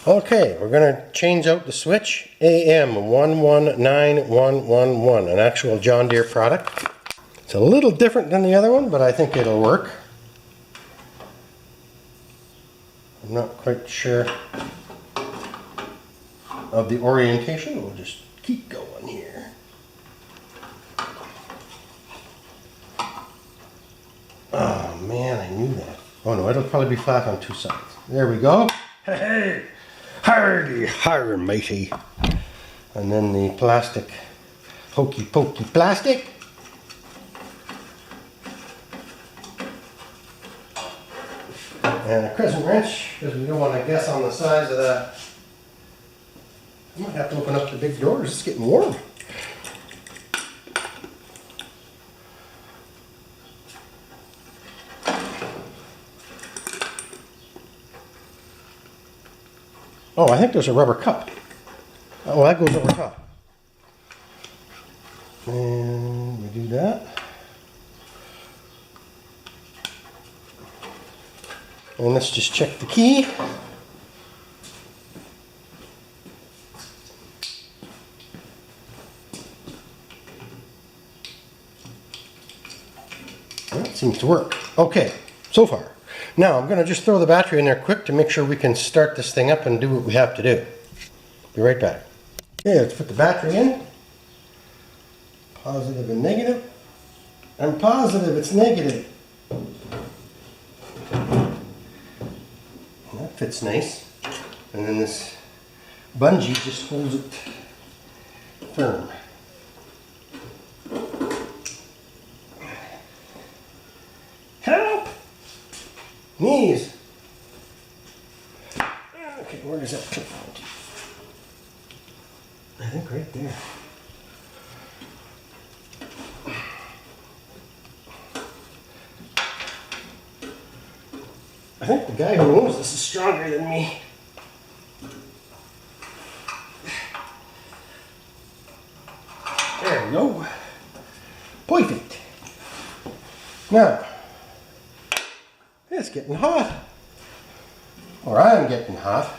Okay, we're going to change out the switch. AM119111, an actual John Deere product. It's a little different than the other one, but I think it'll work. I'm not quite sure of the orientation. We'll just keep going here. Oh man, I knew that. Oh no, it'll probably be flat on two sides. There we go. Hey, hardy, har matey. And then the plastic, hokey pokey plastic. And a crescent wrench, because we don't want to guess on the size of that. I might have to open up the big doors, it's getting warm. Oh, I think there's a rubber cup. Oh, that goes over top. And we do that. And let's just check the key. Well, it seems to work. Okay, so far. Now I'm going to just throw the battery in there quick to make sure we can start this thing up and do what we have to do. Be right back. Okay, let's put the battery in. Positive and negative. I'm positive it's negative. That fits nice. And then this bungee just holds it firm. Help! Knees! Okay, where does that clip on? I think right there. I think the guy who owns this is stronger than me. There we go. Perfect. Now, it's getting hot. Or I'm getting hot.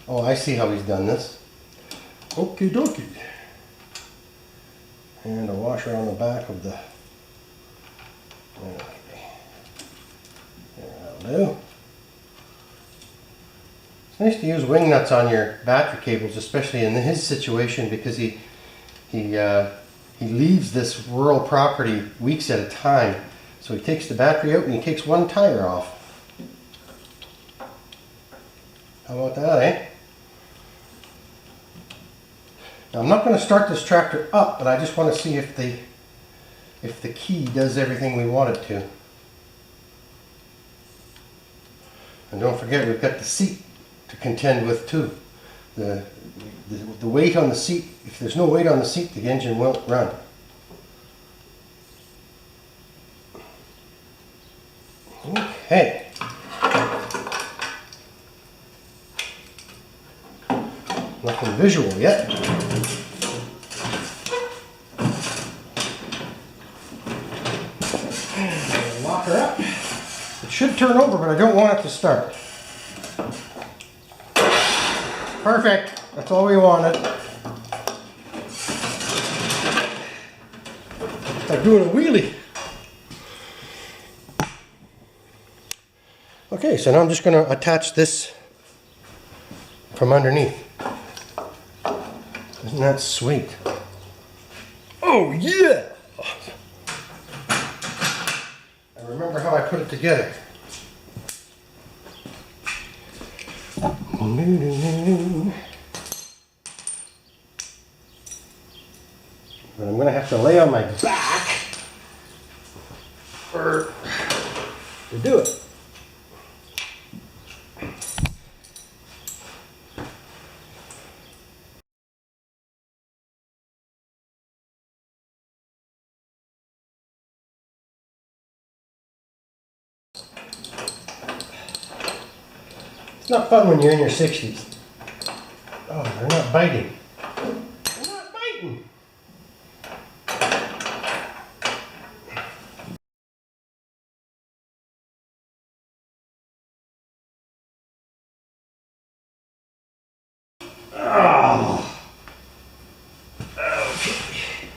Oh, I see how he's done this. Okie dokie. And a washer on the back of the... Okay. There, that'll do. It's nice to use wing nuts on your battery cables, especially in his situation, because he leaves this rural property weeks at a time. So he takes the battery out and he takes one tire off. How about that, eh? Now I'm not going to start this tractor up, but I just want to see if the key does everything we want it to. And don't forget, we've got the seat to contend with too. The weight on the seat, if there's no weight on the seat, the engine won't run. Okay. Nothing visual yet. Lock her up. It should turn over, but I don't want it to start. Perfect. That's all we wanted. It's like doing a wheelie. Okay, so now I'm just going to attach this from underneath. Isn't that sweet? Oh yeah! I remember how I put it together. But I'm going to have to lay on my back to do it. It's not fun when you're in your 60s. Oh, they're not biting. They're not biting. Oh. Okay.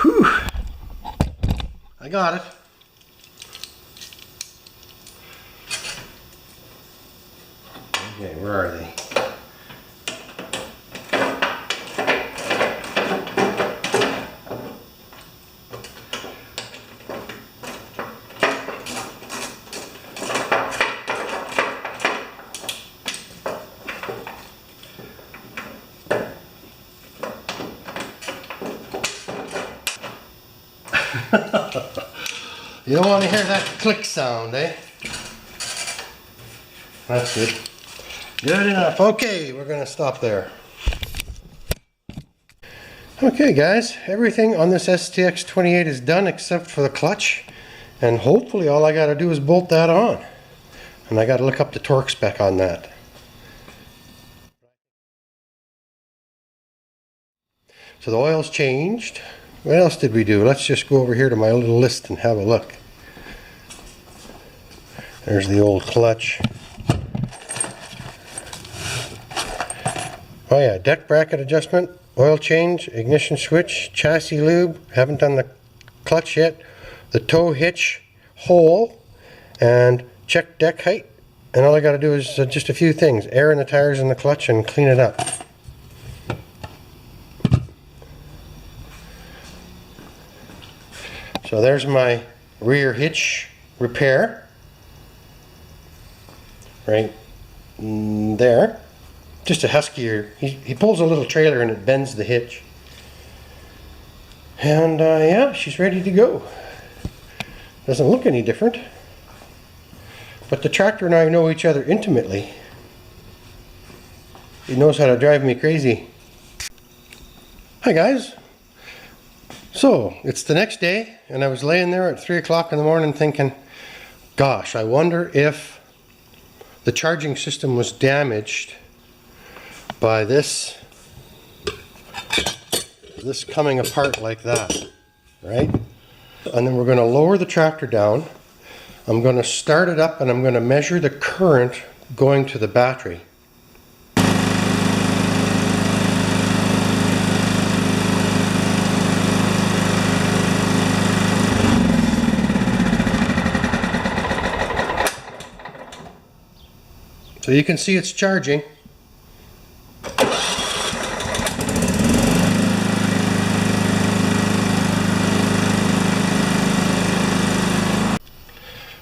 Whew. I got it. Okay, where are they? You don't want to hear that click sound, eh? That's good. Good enough. Okay, we're going to stop there. Okay guys, everything on this STX38 is done except for the clutch. And hopefully all I got to do is bolt that on. And I got to look up the torque spec on that. So the oil's changed. What else did we do? Let's just go over here to my little list and have a look. There's the old clutch. Oh yeah, deck bracket adjustment, oil change, ignition switch, chassis lube. Haven't done the clutch yet. The tow hitch hole, and check deck height. And all I got to do is just a few things. Air in the tires and the clutch and clean it up. So there's my rear hitch repair. Right there. Just a huskier. He pulls a little trailer and it bends the hitch. And yeah, she's ready to go. Doesn't look any different. But the tractor and I know each other intimately. He knows how to drive me crazy. Hi guys. So, it's the next day and I was laying there at 3 o'clock in the morning thinking, gosh, I wonder if the charging system was damaged by this coming apart like that, right? And then we're going to lower the tractor down. I'm going to start it up and I'm going to measure the current going to the battery. So you can see it's charging.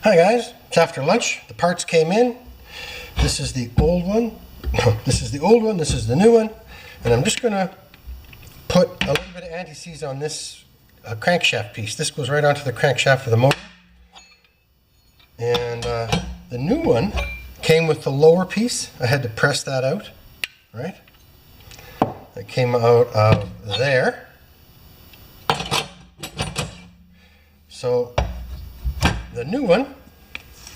Hi guys, it's after lunch. The parts came in. This is the old one. This is the old one, this is the new one. And I'm just going to put a little bit of anti-seize on this crankshaft piece. This goes right onto the crankshaft of the motor. And the new one came with the lower piece. I had to press that out, right? That came out of there. So the new one,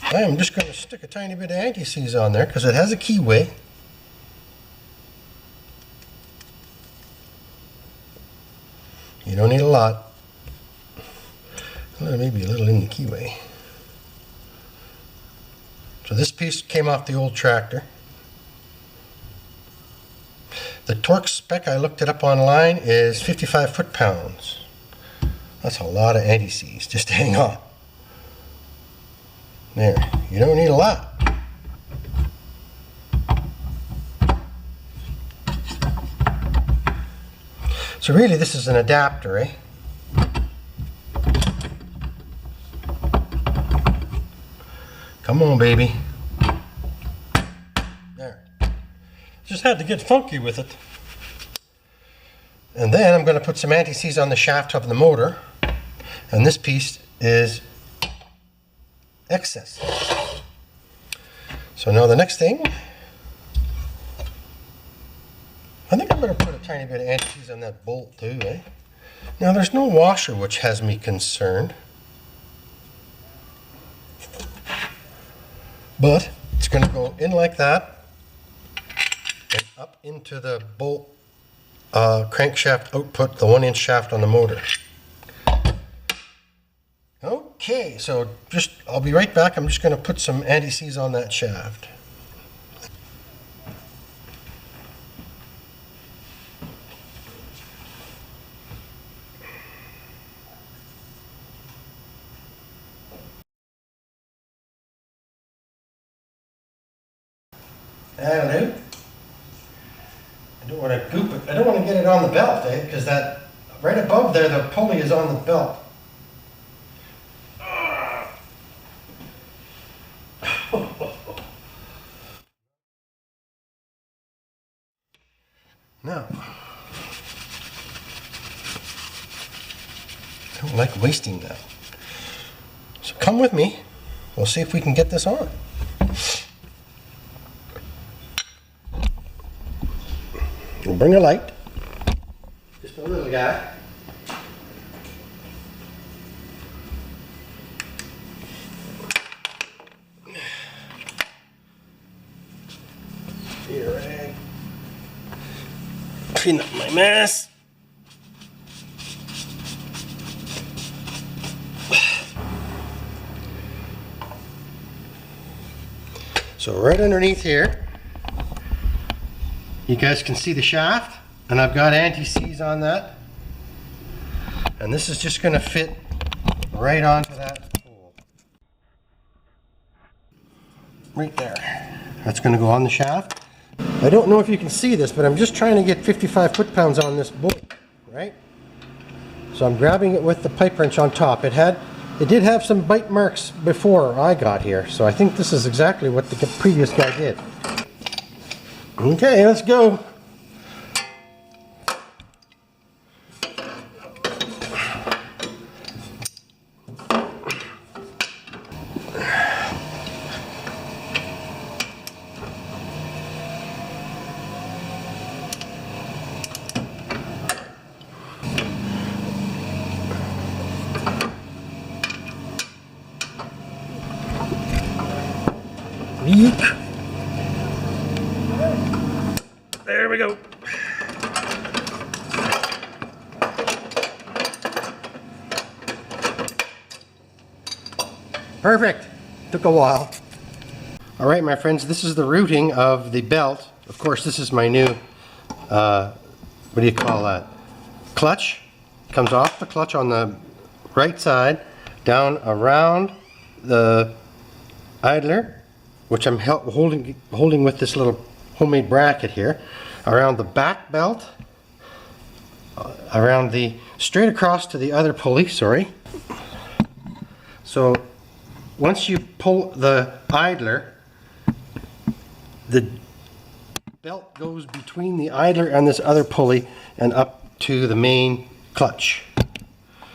I am just going to stick a tiny bit of anti-seize on there because it has a keyway. You don't need a lot. Maybe a little in the keyway. So this piece came off the old tractor. The torque spec, I looked it up online, is 55 foot-pounds. That's a lot of anti-seize just to hang on. There, you don't need a lot. So really this is an adapter, eh? Come on, baby. There. Just had to get funky with it. And then I'm going to put some anti-seize on the shaft of the motor. And this piece is excess. So now the next thing, I think I'm going to put a tiny bit of anti-seize on that bolt too, eh? Now there's no washer, which has me concerned. But it's going to go in like that and up into the bolt crankshaft output, the 1-inch shaft on the motor. Okay, so I'll be right back. I'm just going to put some anti-seize on that shaft. That'll do. I don't want to goop it. I don't want to get it on the belt, because that right above there, the pulley is on the belt. Now, I don't like wasting that. So come with me. We'll see if we can get this on. We'll bring a light. Just a little guy. Here, rag. Clean up my mess. So right underneath here, you guys can see the shaft, and I've got anti-seize on that. And this is just going to fit right onto that hole. Right there. That's going to go on the shaft. I don't know if you can see this, but I'm just trying to get 55 foot-pounds on this bolt, right? So I'm grabbing it with the pipe wrench on top. It did have some bite marks before I got here, so I think this is exactly what the previous guy did. Okay, let's go. Yeek. There we go. Perfect. Took a while. All right, my friends, this is the routing of the belt. Of course, this is my new, what do you call that? Clutch. Comes off the clutch on the right side, down around the idler, which I'm holding with this little homemade bracket here, around the back belt, around the, straight across to the other pulley, sorry. So once you pull the idler, the belt goes between the idler and this other pulley and up to the main clutch.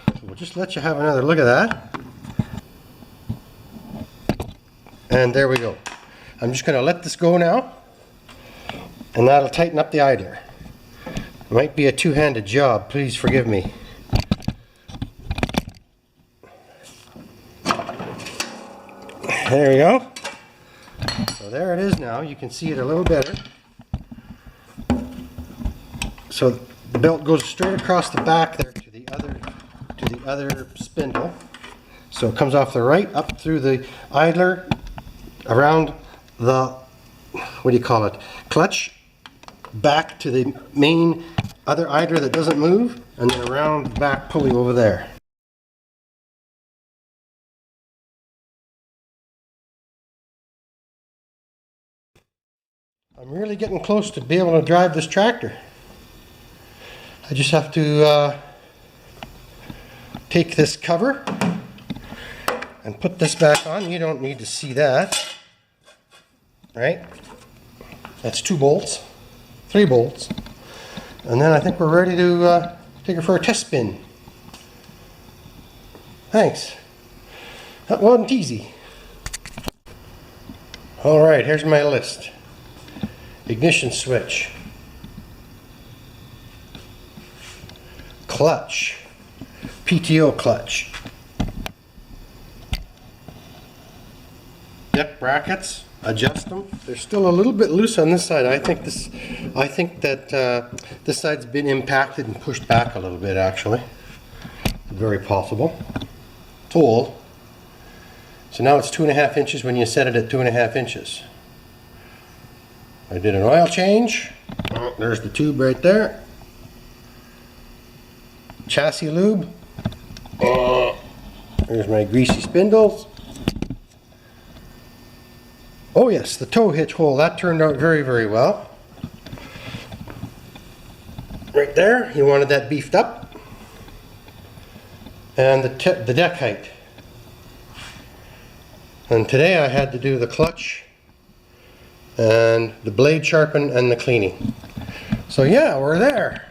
So we'll just let you have another look at that. And there we go. I'm just going to let this go now, and that'll tighten up the idler. It might be a two-handed job, please forgive me. There we go. So there it is now. You can see it a little better. So the belt goes straight across the back there to the other spindle. So it comes off the right, up through the idler, around the, what do you call it, clutch, back to the main other idler that doesn't move, and then around the back pulley over there. I'm really getting close to be able to drive this tractor. I just have to take this cover and put this back on. You don't need to see that, right? That's 2 bolts, 3 bolts. And then I think we're ready to take her for a test spin. Thanks. That wasn't easy. All right, here's my list. Ignition switch. Clutch. PTO clutch. Deck brackets, adjust them. They're still a little bit loose on this side. I think that this side's been impacted and pushed back a little bit, actually. Very possible. Tool. So now it's 2.5 inches when you set it at 2.5 inches. I did an oil change. Oh, there's the tube right there. Chassis lube. There's my greasy spindles. Oh, Oh yes, the tow hitch hole, that turned out very, very well. Right there, you wanted that beefed up. And the deck height. And today I had to do the clutch and the blade sharpen and the cleaning. So yeah, we're there.